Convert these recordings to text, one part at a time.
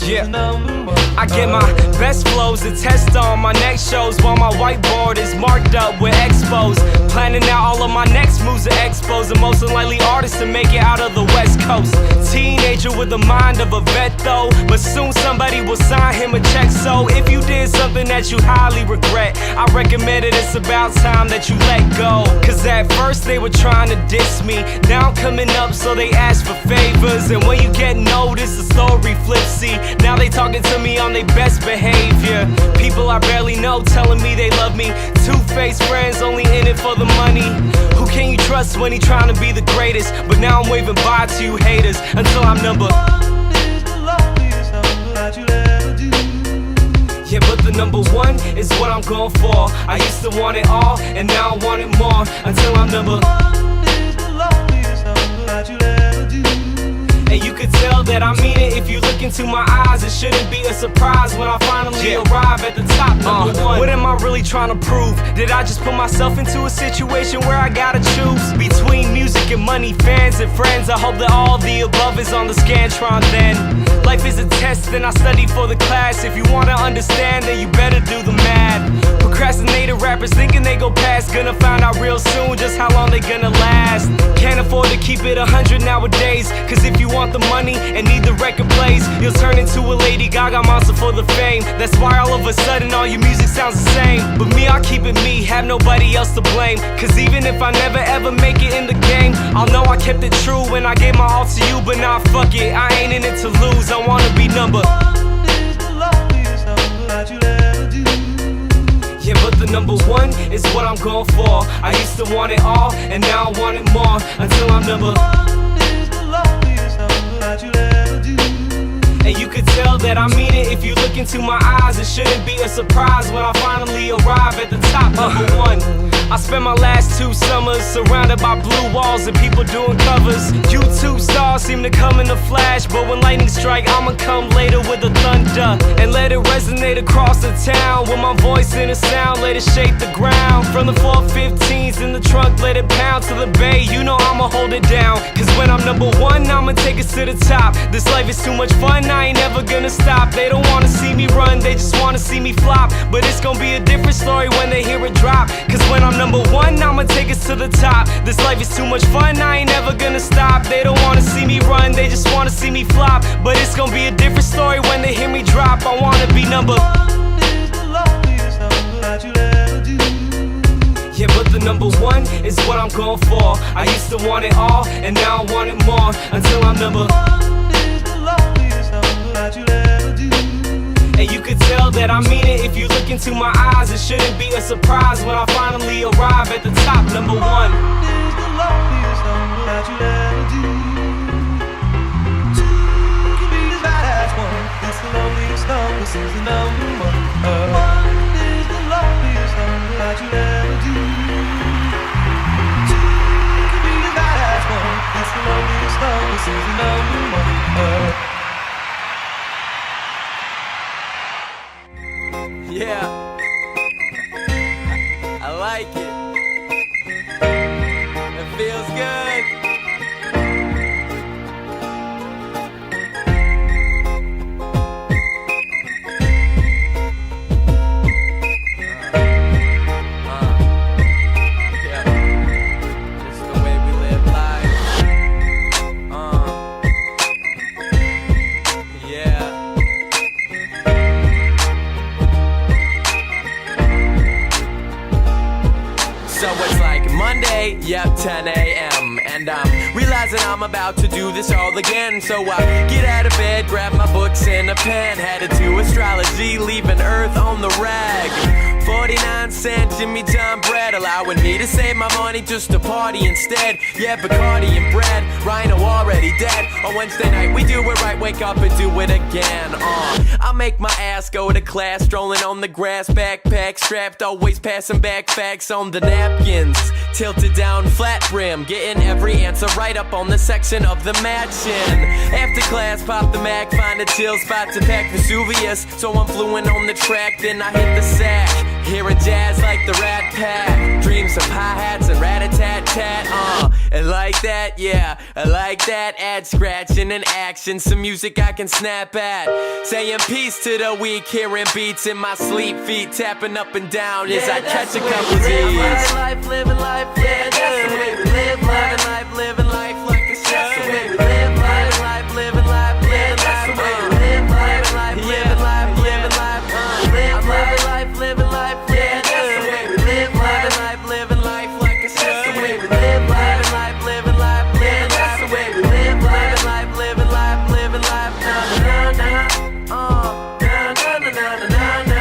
Yeah, I get my best flows to test on my next shows, while my whiteboard is marked up with expos. Planning out all of my next moves at expos. The most unlikely artist to make it out of the West Coast. Teenager with the mind of a vet though, but soon somebody will sign him a check. So if you did something that you highly regret, I recommend it, it's about time that you let go. Cause at first they were trying to diss me, now I'm coming up so they ask for favors. And when you get noticed, the story flips. See, now they talking to me on their best behavior. People I barely know telling me they love me. Two-faced friends only in it for the money. Who can you trust when he trying to be the greatest? But now I'm waving bye to you haters until I'm number one is the loneliest number that you'll ever do. Yeah, but the number one is what I'm going for. I used to want it all, and now I want it more. Until I'm number one is the loneliest number that you'll ever do. And you could tell that I mean it if you look into my eyes. It shouldn't be a surprise when I finally arrive at the top, number one. What am I really trying to prove? Did I just put myself into a situation where I gotta choose between music and money, fans and friends? I hope that all the above is on the Scantron then. Life is a test and I study for the class. If you wanna understand, then you better do the math. Procrastinated rappers thinking they go past, gonna find out real soon just how long they gonna last. Can't afford to keep it 100 nowadays, cause if you want the money and need the record plays, you'll turn into a Lady Gaga monster for the fame. That's why all of a sudden all your music sounds the same. But me, I'll keep it me, have nobody else to blame. Cause even if I never ever make it in the game, I'll know I kept it true when I gave my all to you. But nah, fuck it, I ain't in it to lose. I wanna be number one is the loneliest number that you'll ever do. Yeah, but the number one is what I'm going for. I used to want it all, and now I want it more. Until I'm number one is the loneliest number that you'll ever do. And you could tell that I mean it if you look into my eyes. It shouldn't be a surprise when I finally arrive at the top, number one. I spent my last 2 summers surrounded by blue walls and people doing covers. YouTube stars seem to come in a flash, but when lightning strike, I'ma come later with the thunder and let it resonate across the town. With my voice in a sound, let it shake the ground. From the 415s in the trunk, let it pound to the bay. You know I'ma hold it down, cause when I'm number one, I'ma take it to the top. This life is too much fun, I ain't never gonna stop. They don't wanna see me run, they just wanna see me flop. But it's gonna be a different story when they hear it drop. Cause when I'm number one, I'ma take it to the top. This life is too much fun, I ain't never gonna stop. They don't wanna see me run, they just wanna see me flop. But it's gonna be a different story when they hear me drop. I wanna be number one is the loneliest number that you'll ever do. Yeah, but the number one is what I'm going for. I used to want it all, and now I want it more. Until I'm number one is the loneliest number that you'll ever do. And you could tell that I mean it if you look into my eyes. It shouldn't be a surprise when I finally arrive at the top, number one is the loneliest number that you'll ever do. Two can be as bad as one. It's the loneliest number, this is the number one. One is the loneliest number that you'll ever do. Two can be as bad as one. It's the loneliest number, this is the number one. Yeah, I like it. It feels good. Yeah, this is the way we live life. Yeah. So it's like Monday, yep, 10 a.m. And I'm realizing I'm about to do this all again. So I get out of bed, grab my books and a pen, headed to astrology, leaving Earth on the rag. 49-cent Jimmy John bread, allowing me to save my money just to party instead. Yeah, Bacardi and bread, Rhino already dead. On Wednesday night we do it right, wake up and do it again. I make my ass go to class, strolling on the grass, backpack strapped, always passing back facts on the napkins. Tilted down, flat brim, getting every answer right up on the section of the matchin'. After class, pop the Mac, find a chill spot to pack Vesuvius. So I'm fluent on the track, then I hit the sack. Hearing jazz like the Rat Pack, dreams of hi-hats and rat-a-tat-tat, Like that, yeah, like that. Add scratching and action, some music I can snap at. Saying peace to the weak, hearing beats in my sleep. Feet tapping up and down as I catch a couple Z's. Living life, yeah, that's the way we live life. Living life like it's just the way we live life. Living life, yeah, that's the way we live life. Living life, living life, living life, yeah, that's the way we live life. Living life like it's just the way we live life. Living life, yeah, that's the way we live life. Living life, living life, na na na na.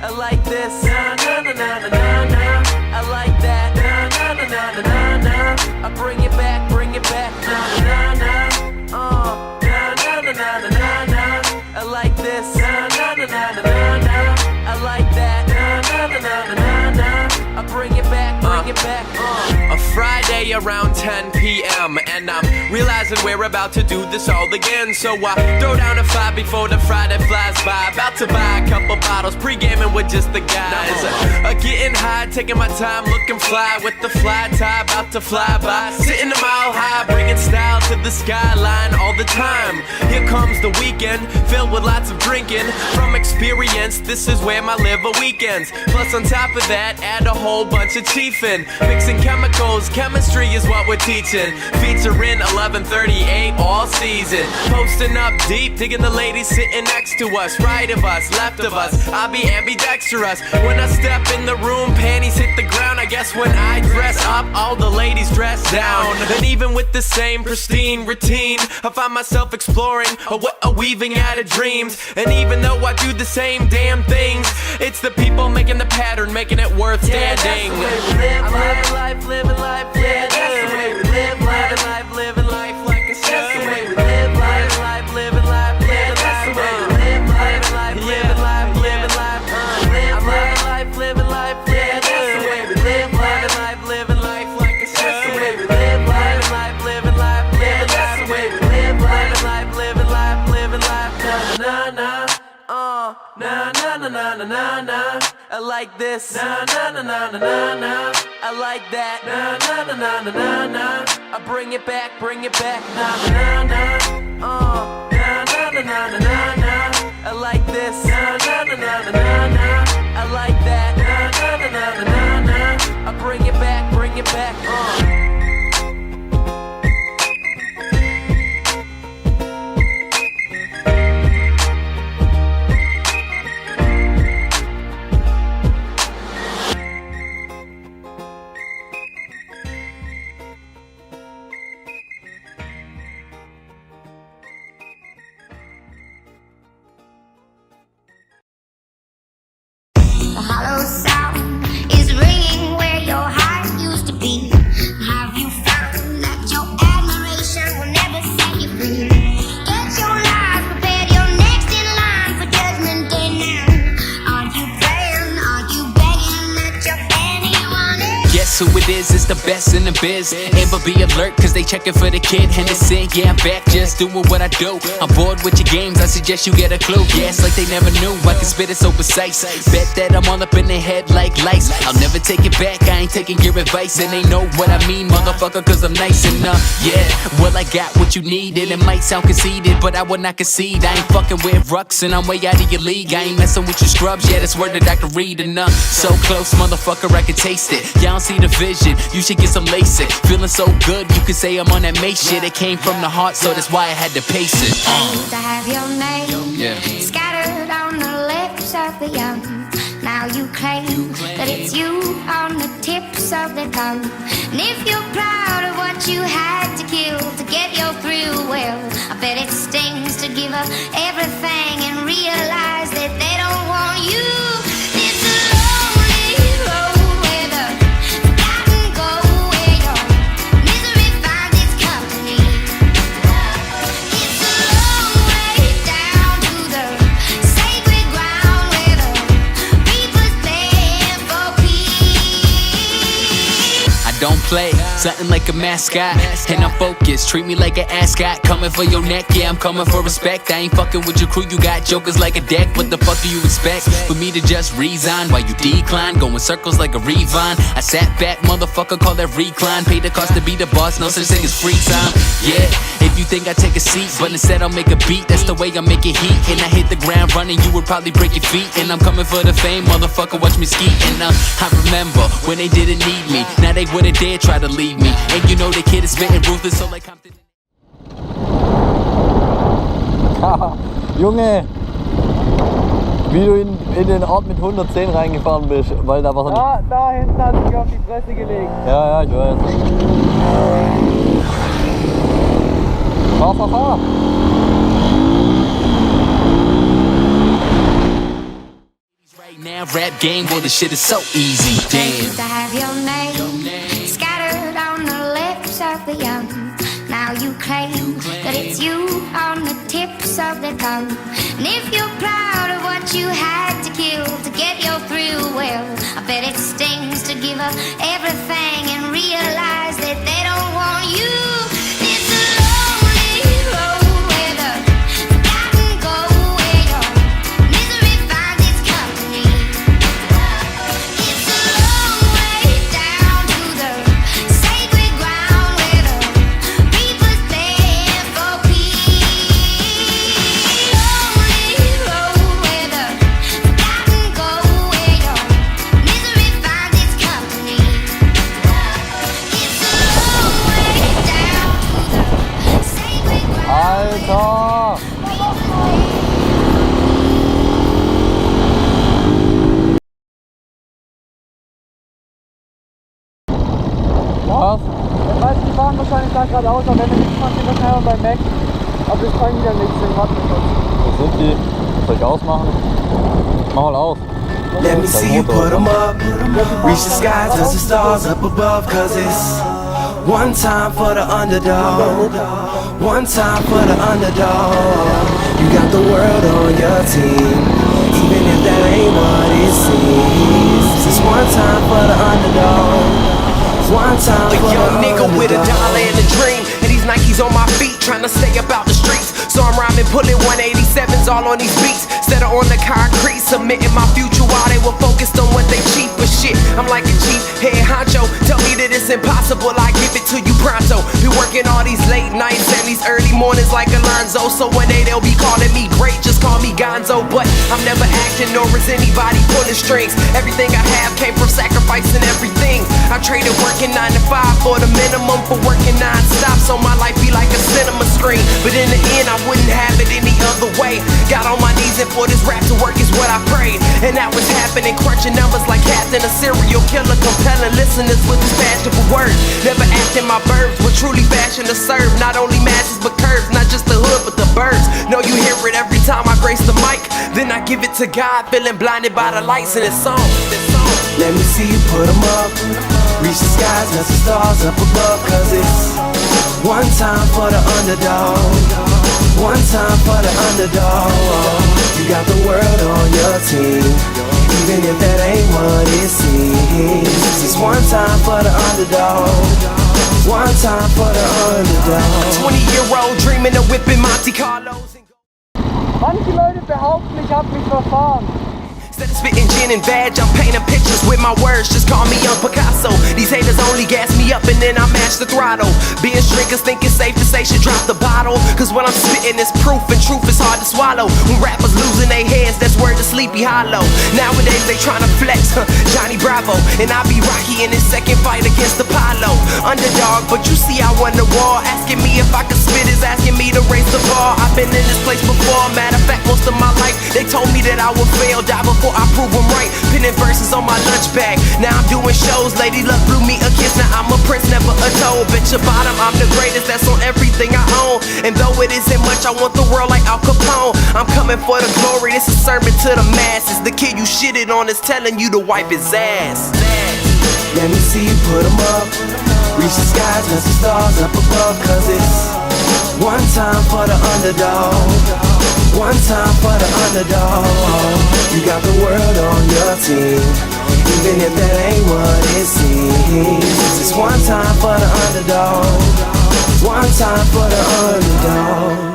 I like this, na na na na na. I like that, na na na na na. I bring it back, na na na. Na na na na. I like this, na na na na. I like that, na na na na. I bring it back, A Friday around 10 p.m. and I'm realizing we're about to do this all again. So I throw down a 5 before the Friday flies by. About to buy a couple bottles, pre-gaming with just the guys. Getting high, taking my time, looking fly with the fly tie, about to fly by. Sitting a mile high, bringing style to the skyline all the time. Here comes the weekend, filled with lots of drinking. From experience, this is where my liver weekends. Plus on top of that, add a whole bunch of chiefin'. Mixing chemicals, chemistry is what we're teaching. Featuring 1138 all season. Posting up deep, digging the ladies sitting next to us. Right of us, left of us, I'll be ambidextrous. When I step in the room, panties hit the ground. I guess when I dress up, all the ladies dress down. And even with the same pristine routine, I find myself exploring a weaving out of dreams. And even though I do the same damn things, it's the people making the pattern, making it worth standing. Living life, yeah, that's the way we live life. Living life like it's just the way we live life. Living life, yeah, that's the way we live life. Living life, living life, living life, yeah, that's the way we live life. Living life like it's just the way we live life. Living life, yeah, that's the way we live life. Living life, living life, na na na. I like this, na na na na na na. I like that, na na na na na na. I bring it back, na na na. Na na na na na. I like this, na na na na na. I like that, na na na na na. I bring it back, The hollow sound is ringing where your heart used to be. Have you found that your admiration will never set you free? Get your life prepared, you're next in line for judgment day now. Aren't you praying, aren't you begging that your anyone is? Guess who it is, it's the best in the biz. Amber, be alert, cause they checking for the kid Henderson. Yeah, I'm back, just doing what I do. I'm bored with your games, I suggest you get a clue. Yeah, it's like they never knew, I can spit it so precise. Bet that I'm all up in their head like lice. I'll never take it back, I ain't taking your advice. And they know what I mean, motherfucker, cause I'm nice enough. Yeah, well I got what you need, and it might sound conceited, but I will not concede. I ain't fucking with rucks, and I'm way out of your league. I ain't messing with your scrubs, yeah, that's word that I can read enough. So close, motherfucker, I can taste it. Y'all don't see the vision, you should get some LASIK. Feeling so good, you could say I'm on that Mace shit. It came from the heart, so that's why I had to pace it. I used to have your name scattered on the lips of the young. Now you claim that it's you on the tips of their tongue. And if you're proud of what you had to kill to get your thrill, well, I bet it stings to give up everything and realize that they don't want you. It's a lonely road where the forgotten go, where your misery finds its company. It's a long way down to the sacred ground where the reapers play for peace. I don't play, something like a mascot. And I'm focused, treat me like an ascot. Coming for your neck, yeah, I'm coming for respect. I ain't fucking with your crew, you got jokers like a deck. What the fuck do you expect? For me to just resign while you decline, going circles like a Revine. I sat back, motherfucker, call that recline. Pay the cost to be the boss, no such thing as free time. Yeah, if you think I take a seat, but instead I'll make a beat. That's the way I make it heat. And I hit the ground running, you would probably break your feet. And I'm coming for the fame, motherfucker, watch me ski. And I remember when they didn't need me. Now they wouldn't dare try to leave me. And you know the kid is spitting ruthless, so like Compton. Junge, wie du in den Ort mit 110 reingefahren bist, weil da was... Ja, da hinten hat sich auf die Fresse gelegt. Ja, ich weiß. Fahr. Right now, rap game, well, the shit is so easy. Damn. To have your name scattered on the lips of the young. Now you claim that it's you on the tips of the tongue. And if you're proud of what you had to kill to get your thrill, well, I bet it stings to give up everything and realize that they don't want you. It's a lonely road where the forgotten go, where your misery finds its company. It's a long way down to the sacred ground where the reapers beg for peace. Lonely road where the forgotten go, where your misery finds its company. It's a long way down to the sacred ground. Alter! Was? Ich weiß, die fahren wahrscheinlich da geradeaus, aber wenn wir nichts machen, sind wir schneller beim Mac. Aber wir fangen wieder nichts hin. Warten wir kurz. Wo sind die? Soll ich ausmachen? Mach mal aus. Let me see you put 'em up. Reach the sky, touch the stars up above. Cause it's one time for the underdog. One time for the underdog. You got the world on your team, even if that ain't what it seems. It's one time for the underdog. One time for the young nigga with a dollar and a dream. And these Nikes on my feet, trying to stay about the streets. So I'm rhyming, pulling 187s all on these beats. Instead of on the concrete, submitting my future while they were focused on what they cheap. But shit, I'm like a chief head honcho. Tell me that it's impossible, I give it to you pronto. Be working all these late nights and these early mornings like Alonzo. So one day they'll be calling me great, just call me Gonzo. But I'm never acting, nor is anybody pulling strings. Everything I have came from sacrificing everything. I traded working 9 to 5 for the minimum for working non-stop. So my life be like a cinema screen. But in the end, I wouldn't have it any other way. Got on my knees and for this rap to work is what I prayed. And that was happening, crunching numbers like Captain, a serial killer, compelling listeners with his fashionable words. Never acting my verbs, but truly fashion to serve. Not only masses but curves, not just the hood but the birds. Know you hear it every time I grace the mic. Then I give it to God, feeling blinded by the lights in this song. Let me see you put 'em up. Reach the skies, touch the stars up above. Cause it's one time for the underdog. One time for the underdog. You got the world on your team, even if that ain't what it seems. It's one time for the underdog. One time for the underdog. 20-year-old dreaming of whipping Monte Carlos. Manche Leute behaupten, ich hab mich verfahren. Instead of spitting gin and badge, I'm painting pictures with my words. Just call me Young Picasso. These haters only gas me up and then I mash the throttle. Being drinkers think it's safe to say should drop the bottle. Cause when I'm spitting it's proof and truth is hard to swallow. When rappers losing their heads, that's word to Sleepy Hollow. Nowadays they tryna flex, Johnny Bravo. And I be Rocky in his second fight against Apollo. Underdog, but you see I won the war. Asking me if I could spit is asking me to raise the bar. I've been in this place before, matter of fact most of my life. They told me that I would fail, die before I prove them right. Pinning verses on my lunch bag. Now I'm doing shows. Lady Luck blew me a kiss. Now I'm a prince, never a toad. Bitch, your bottom, I'm the greatest. That's on everything I own. And though it isn't much, I want the world like Al Capone. I'm coming for the glory. This is sermon to the masses. The kid you shitted on is telling you to wipe his ass. Let me see you put 'em up. Reach the skies, touch the stars up above. Cause it's one time for the underdog. One time for the underdog. You got the world on your team, even if that ain't what it seems. It's one time for the underdog, one time for the underdog.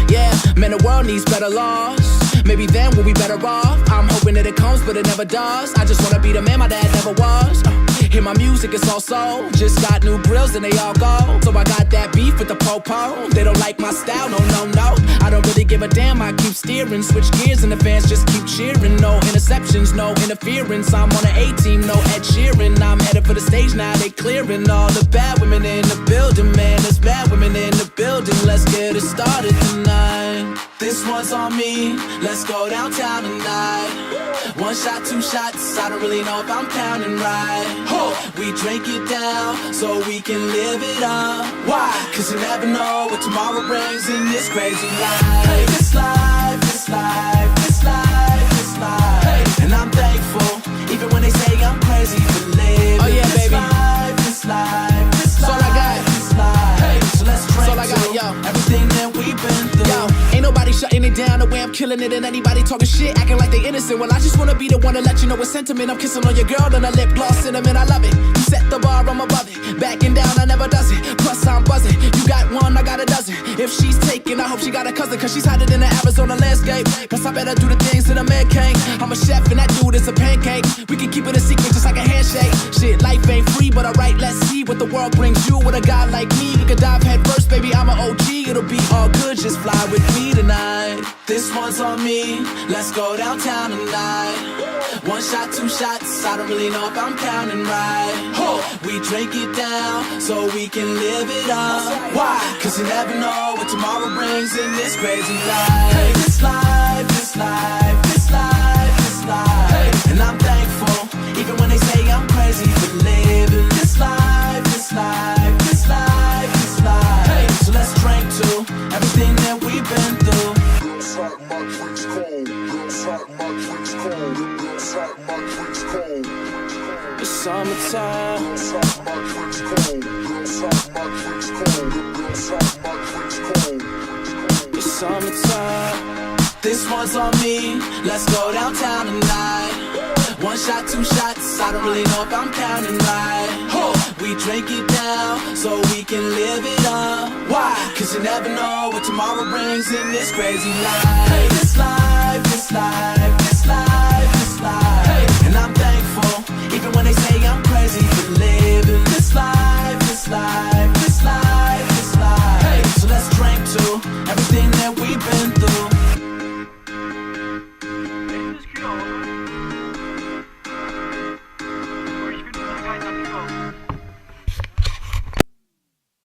Yeah, man, the world needs better laws. Maybe then we'll be better off. I'm hoping that it comes, but it never does. I just wanna be the man my dad never was. Hear my music, it's all soul. Just got new grills and they all go. So I got that beef with the po-po. They don't like my style, no, no, no. I don't really give a damn, I keep steering. Switch gears and the fans just keep cheering. No interceptions, no interference. I'm on an A-team, no Ed Sheeran. I'm headed for the stage now, they clearing all the bad women in the building. Man, there's bad women in the building. Let's get it started tonight. This one's on me, let's go downtown tonight. One shot, two shots, I don't really know if I'm counting right. We drink it down so we can live it up. Why? Cause you never know what tomorrow brings in this crazy life. Hey, this life, this life, this life, this life. Hey. And I'm thankful, even when they say I'm crazy for living. Oh yeah, this baby. Life, this life, this life. That's all I got. This life. Hey. So let's drink all I got, yo. Everything that we've been through. Yo, ain't nobody shutting it down the way I'm killing it. And anybody talking shit, acting like they innocent. Well, I just wanna be the one to let you know it's sentiment. I'm kissing on your girl and a lip gloss cinnamon. I love it. You set the bar, I'm above it. Backing down, I never does it. Plus I'm buzzing. You got one, I got a dozen. If she's taken, I hope she got a cousin. Cause she's hiding in the Arizona landscape. Cause I better do the things that a man can't. I'm a chef and that dude is a pancake. We can keep it a secret just like a handshake. Shit, life ain't free, but alright, let's see what the world brings you. With a guy like me, we could dive head first, baby, I'm an OG. It'll be all good, just fly with me tonight. This one's on me, let's go downtown tonight. One shot, two shots, I don't really know if I'm counting right. We drink it down so we can live it up. Why? Cause you never know what tomorrow brings in this crazy life. Hey, this life, this life, this life, this life. Hey. And I'm thankful, even when they say I'm crazy for living this life, this life, this life, this life. Hey. So let's drink to everything that we've been through. Girls like my drinks cold. Girls like my drinks cold. Girls like my drinks cold. It's summertime. Girls like my drinks cold. Girls like my drinks cold. Girls like my drinks cold. It's summertime. This one's on me, let's go downtown tonight. One shot, two shots, I don't really know if I'm counting right. We drink it down so we can live it up. Why? Cause you never know what tomorrow brings in this crazy life. Hey, this life, this life, this life, this life. Hey. And I'm thankful, even when they say I'm crazy for living this life, this life, this life, this life. Hey. So let's drink to everything that we've been through.